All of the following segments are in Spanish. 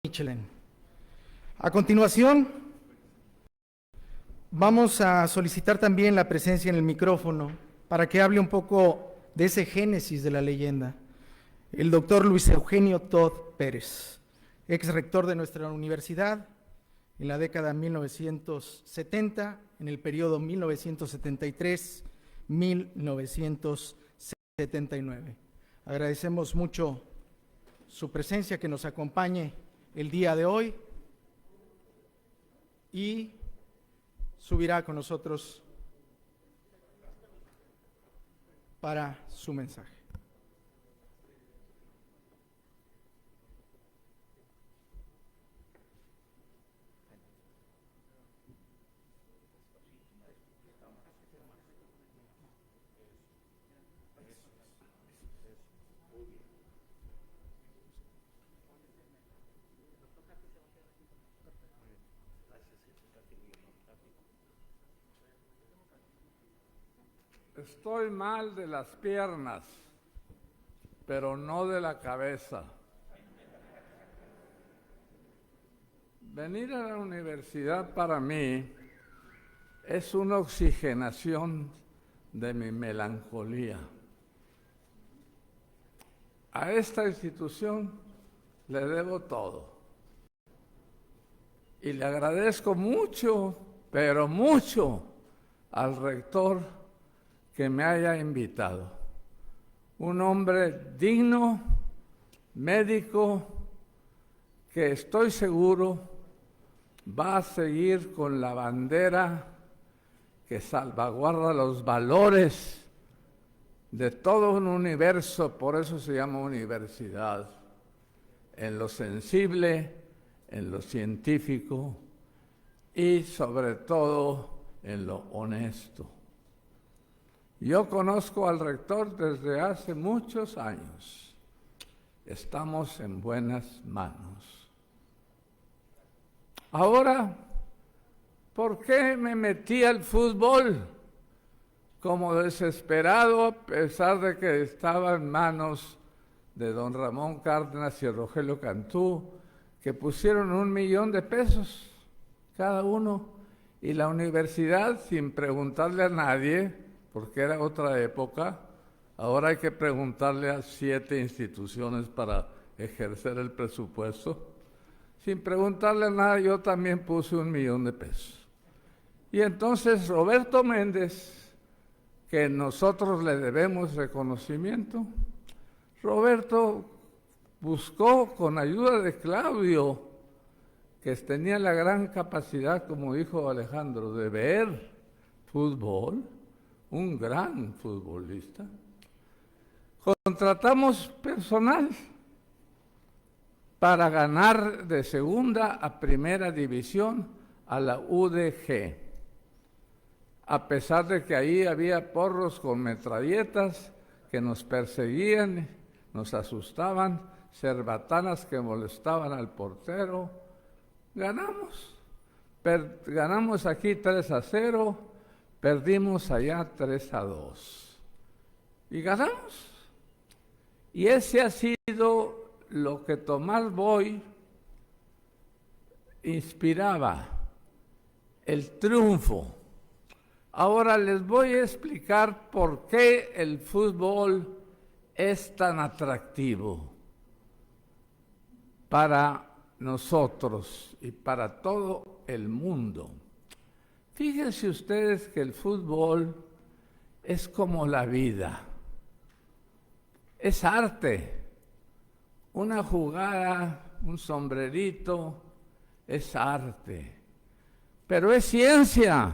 Michelin. A continuación, vamos a solicitar también la presencia en el micrófono para que hable un poco de ese génesis de la leyenda. El doctor Luis Eugenio Todd Pérez, ex rector de nuestra universidad en la década de 1970, en el periodo 1973-1979. Agradecemos mucho su presencia, que nos acompañe el día de hoy y subirá con nosotros para su mensaje. Estoy mal de las piernas, pero no de la cabeza. Venir a la universidad para mí es una oxigenación de mi melancolía. A esta institución le debo todo. Y le agradezco mucho, pero mucho, al rector que me haya invitado. Un hombre digno, médico, que estoy seguro va a seguir con la bandera que salvaguarda los valores de todo un universo, por eso se llama universidad, en lo sensible, en lo científico y sobre todo en lo honesto. Yo conozco al rector desde hace muchos años. Estamos en buenas manos. Ahora, ¿por qué me metí al fútbol? Como desesperado, a pesar de que estaba en manos de don Ramón Cárdenas y Rogelio Cantú, que pusieron $1 millón cada uno, y la universidad, sin preguntarle a nadie, porque era otra época, ahora hay que preguntarle a 7 instituciones para ejercer el presupuesto. Sin preguntarle a nada, yo también puse $1 millón. Y entonces Roberto Méndez, que nosotros le debemos reconocimiento, Roberto buscó con ayuda de Claudio, que tenía la gran capacidad, como dijo Alejandro, de ver fútbol, un gran futbolista. Contratamos personal para ganar de segunda a primera división a la UDG, a pesar de que ahí había porros con metralletas que nos perseguían, nos asustaban, cerbatanas que molestaban al portero. Ganamos. Ganamos aquí 3-0, perdimos allá 3-2. Y ganamos. Y ese ha sido lo que Tomás Boy inspiraba, el triunfo. Ahora les voy a explicar por qué el fútbol es tan atractivo para nosotros y para todo el mundo. Fíjense ustedes que el fútbol es como la vida, es arte. Una jugada, un sombrerito, es arte, pero es ciencia,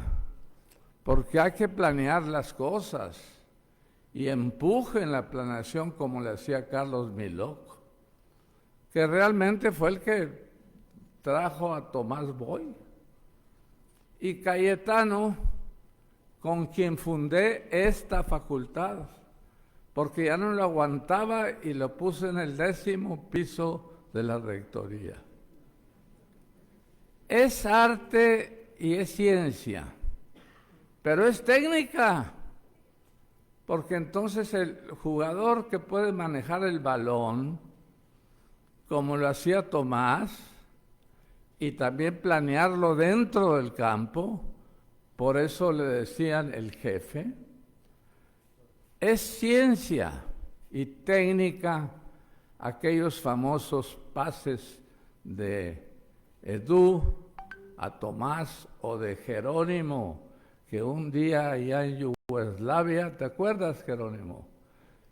porque hay que planear las cosas y empuje en la planeación, como le hacía Carlos Milok, que realmente fue el que trajo a Tomás Boy, y Cayetano, con quien fundé esta facultad, porque ya no lo aguantaba y lo puse en el 10º piso de la rectoría. Es arte y es ciencia, pero es técnica, porque entonces el jugador que puede manejar el balón, como lo hacía Tomás, y también planearlo dentro del campo, por eso le decían el jefe. Es ciencia y técnica aquellos famosos pases de Edu a Tomás o de Jerónimo, que un día allá en Yugoslavia, ¿te acuerdas, Jerónimo?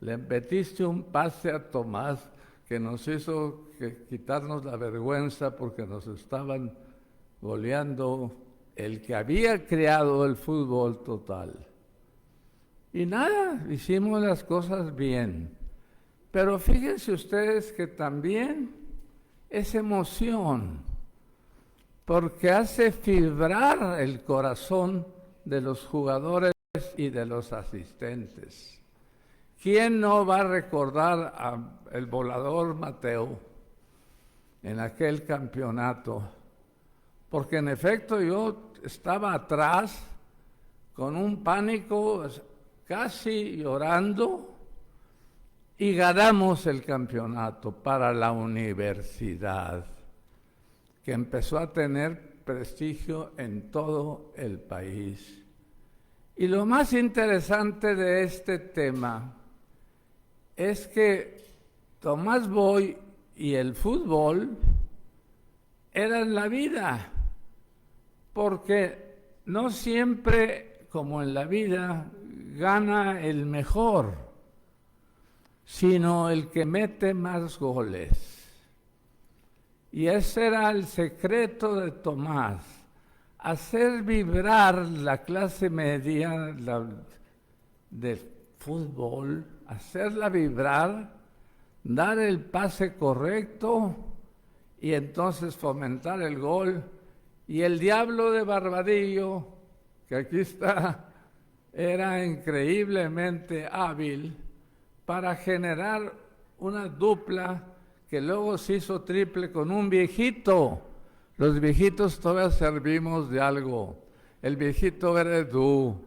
Le metiste un pase a Tomás que nos hizo quitarnos la vergüenza porque nos estaban goleando el que había creado el fútbol total. Y nada, hicimos las cosas bien. Pero fíjense ustedes que también es emoción, porque hace vibrar el corazón de los jugadores y de los asistentes. ¿Quién no va a recordar al volador Mateo en aquel campeonato? Porque en efecto yo estaba atrás con un pánico, casi llorando, y ganamos el campeonato para la universidad, que empezó a tener prestigio en todo el país. Y lo más interesante de este tema es que Tomás Boy y el fútbol eran la vida, porque no siempre, como en la vida, gana el mejor, sino el que mete más goles. Y ese era el secreto de Tomás, hacer vibrar la clase media del fútbol, hacerla vibrar, dar el pase correcto y entonces fomentar el gol. Y el diablo de Barbadillo, que aquí está, era increíblemente hábil para generar una dupla que luego se hizo triple con un viejito. Los viejitos todavía servimos de algo. El viejito era Edu,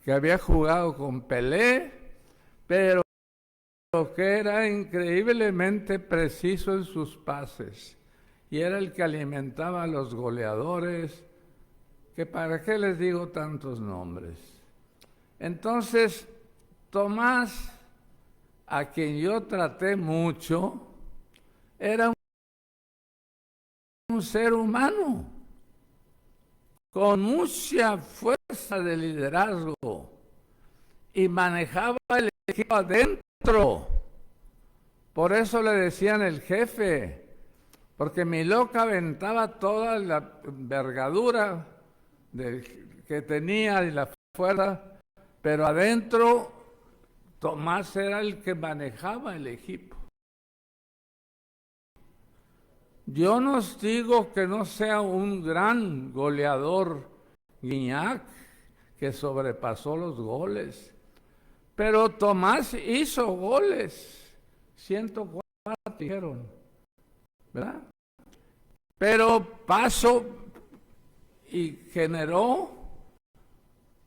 que había jugado con Pelé, pero que era increíblemente preciso en sus pases. Y era el que alimentaba a los goleadores, que para qué les digo tantos nombres. Entonces, Tomás, a quien yo traté mucho, era un ser humano con mucha fuerza de liderazgo y manejaba el equipo adentro. Por eso le decían el jefe, porque mi loca aventaba toda la envergadura que tenía y la fuerza, pero adentro Tomás era el que manejaba el equipo. Yo no os digo que no sea un gran goleador Guiñac, que sobrepasó los goles, pero Tomás hizo goles, 104 dijeron, ¿verdad? Pero pasó y generó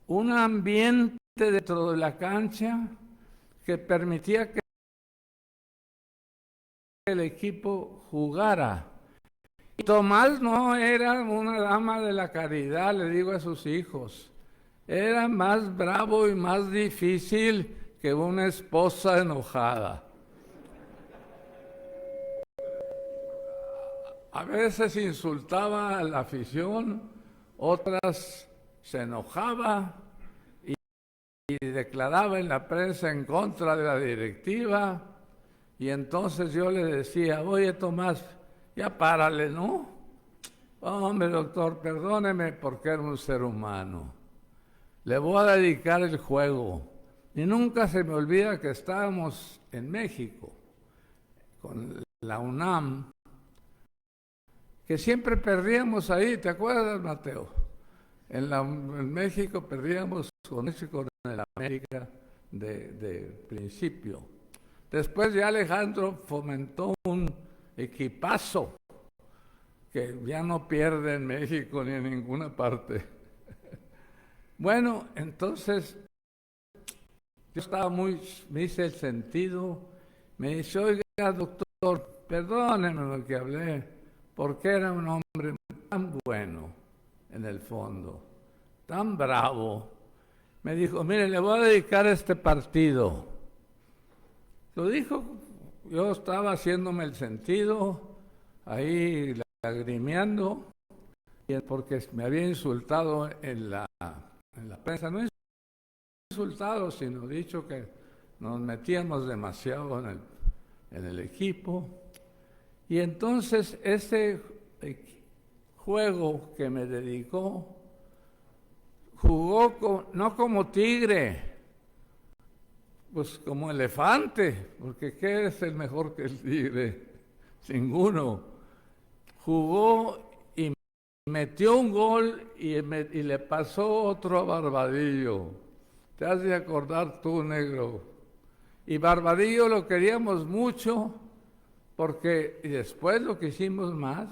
un ambiente dentro de la cancha que permitía que el equipo jugara. Y Tomás no era una dama de la caridad, le digo a sus hijos. Era más bravo y más difícil que una esposa enojada. A veces insultaba a la afición, otras se enojaba y declaraba en la prensa en contra de la directiva. Y entonces yo le decía, oye Tomás, ya párale, ¿no? Hombre, doctor, perdóneme porque era un ser humano. Le voy a dedicar el juego. Y nunca se me olvida que estábamos en México, con la UNAM, que siempre perdíamos ahí, ¿te acuerdas, Mateo? En México perdíamos con el América de principio. Después ya Alejandro fomentó un equipazo que ya no pierde en México ni en ninguna parte. Bueno, entonces yo estaba me hice el sentido, me dice, oiga doctor, perdóneme lo que hablé, porque era un hombre tan bueno en el fondo, tan bravo. Me dijo, mire, le voy a dedicar este partido. Lo dijo, yo estaba haciéndome el sentido, ahí lagrimeando, porque me había insultado en la prensa. No insultado, sino dicho que nos metíamos demasiado en el equipo. Y entonces ese juego que me dedicó, jugó no como tigre, pues como elefante, porque ¿qué es el mejor que el tigre? Ninguno. Jugó y metió un gol y le pasó otro a Barbadillo. Te has de acordar tú, negro. Y Barbadillo lo queríamos mucho, y después lo quisimos más,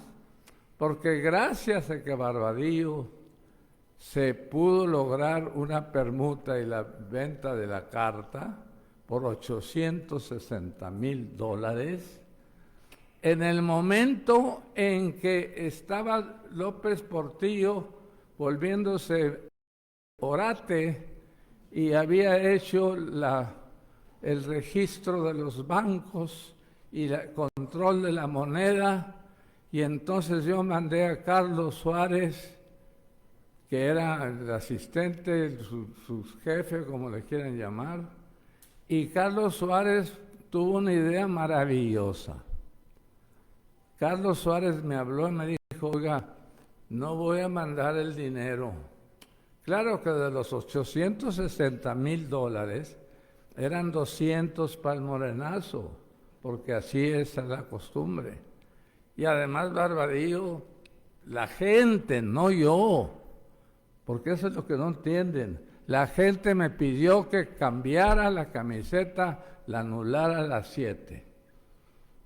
porque gracias a que Barbadillo se pudo lograr una permuta y la venta de la carta por $860,000, en el momento en que estaba López Portillo volviéndose orate y había hecho el registro de los bancos y el control de la moneda, y entonces yo mandé a Carlos Suárez, que era el asistente, su jefe, como le quieran llamar, y Carlos Suárez tuvo una idea maravillosa. Carlos Suárez me habló y me dijo, oiga, no voy a mandar el dinero. Claro que de los $860,000 eran 200 para el morenazo, porque así es la costumbre. Y además Barbadillo, la gente, no yo, porque eso es lo que no entienden. La gente me pidió que cambiara la camiseta, la anulara a las 7.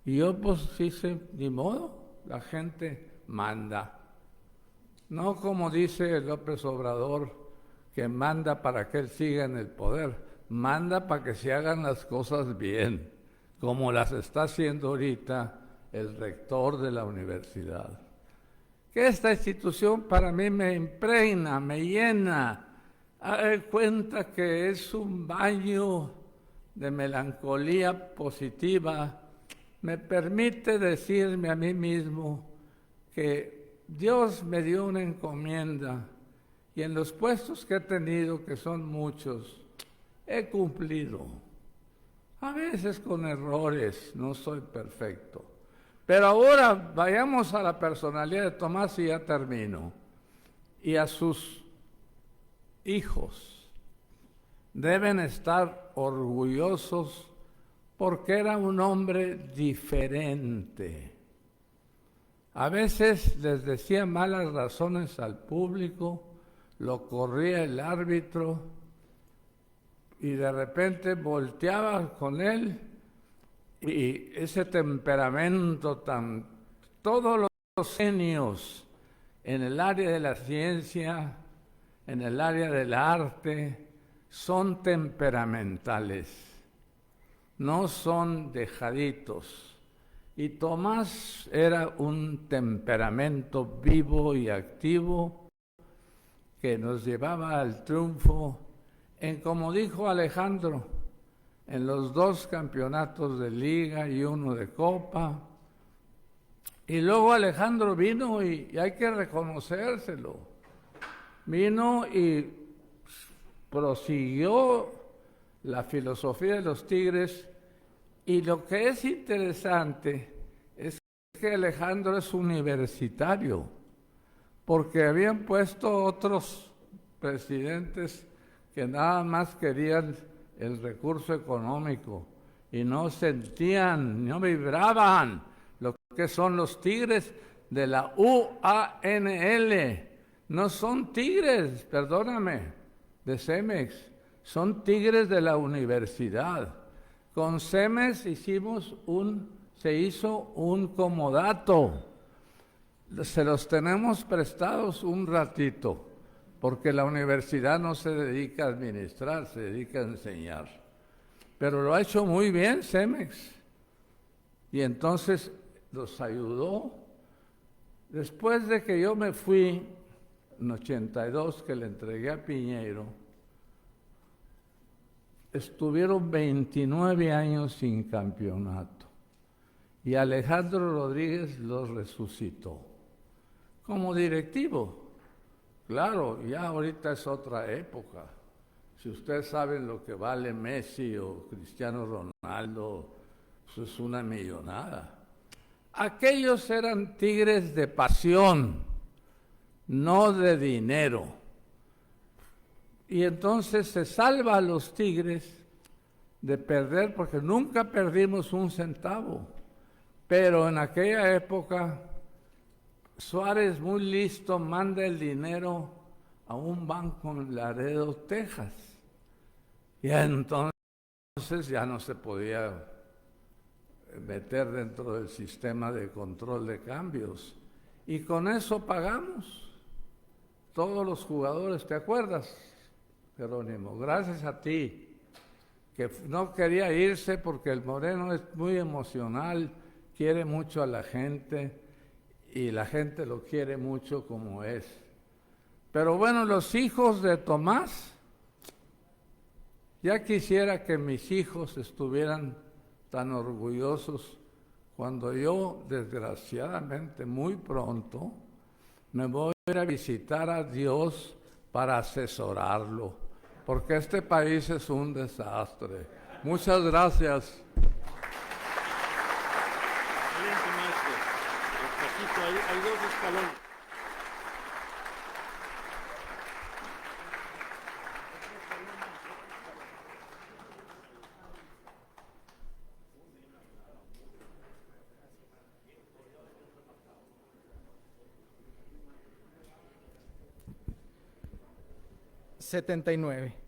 Y yo pues hice, ni modo, la gente manda. No como dice López Obrador, que manda para que él siga en el poder, manda para que se hagan las cosas bien, como las está haciendo ahorita el rector de la universidad. Que esta institución para mí me impregna, me llena, haga cuenta que es un baño de melancolía positiva, me permite decirme a mí mismo que Dios me dio una encomienda y en los puestos que he tenido, que son muchos, he cumplido. A veces con errores, no soy perfecto. Pero ahora vayamos a la personalidad de Tomás y ya termino. Y a sus hijos deben estar orgullosos porque era un hombre diferente. A veces les decía malas razones al público, lo corría el árbitro y de repente volteaba con él y ese temperamento todos los genios en el área de la ciencia, en el área del arte, son temperamentales, no son dejaditos. Y Tomás era un temperamento vivo y activo que nos llevaba al triunfo como dijo Alejandro, en los 2 campeonatos de liga y 1 de copa. Y luego Alejandro vino y hay que reconocérselo. Vino y prosiguió la filosofía de los Tigres. Y lo que es interesante es que Alejandro es universitario, porque habían puesto otros presidentes que nada más querían el recurso económico y no sentían, no vibraban lo que son los Tigres de la UANL. No son tigres, perdóname, de Cemex, son tigres de la universidad. Con Cemex se hizo un comodato. Se los tenemos prestados un ratito, porque la universidad no se dedica a administrar, se dedica a enseñar. Pero lo ha hecho muy bien Cemex. Y entonces los ayudó Después de que yo me fui, en 82, que le entregué a Piñeiro, estuvieron 29 años sin campeonato. Y Alejandro Rodríguez los resucitó como directivo. Claro, ya ahorita es otra época. Si ustedes saben lo que vale Messi o Cristiano Ronaldo, pues es una millonada. Aquellos eran tigres de pasión, no de dinero. Y entonces se salva a los Tigres de perder, porque nunca perdimos un centavo. Pero en aquella época, Suárez, muy listo, manda el dinero a un banco en Laredo, Texas. Y entonces ya no se podía meter dentro del sistema de control de cambios. Y con eso pagamos. Todos los jugadores, ¿te acuerdas, Jerónimo? Gracias a ti, que no quería irse porque el Moreno es muy emocional, quiere mucho a la gente y la gente lo quiere mucho como es. Pero bueno, los hijos de Tomás, ya quisiera que mis hijos estuvieran tan orgullosos cuando yo, desgraciadamente, muy pronto, me voy a ir a visitar a Dios para asesorarlo, porque este país es un desastre. Muchas gracias. Excelente, maestro. Despacito, hay dos escalones. $79.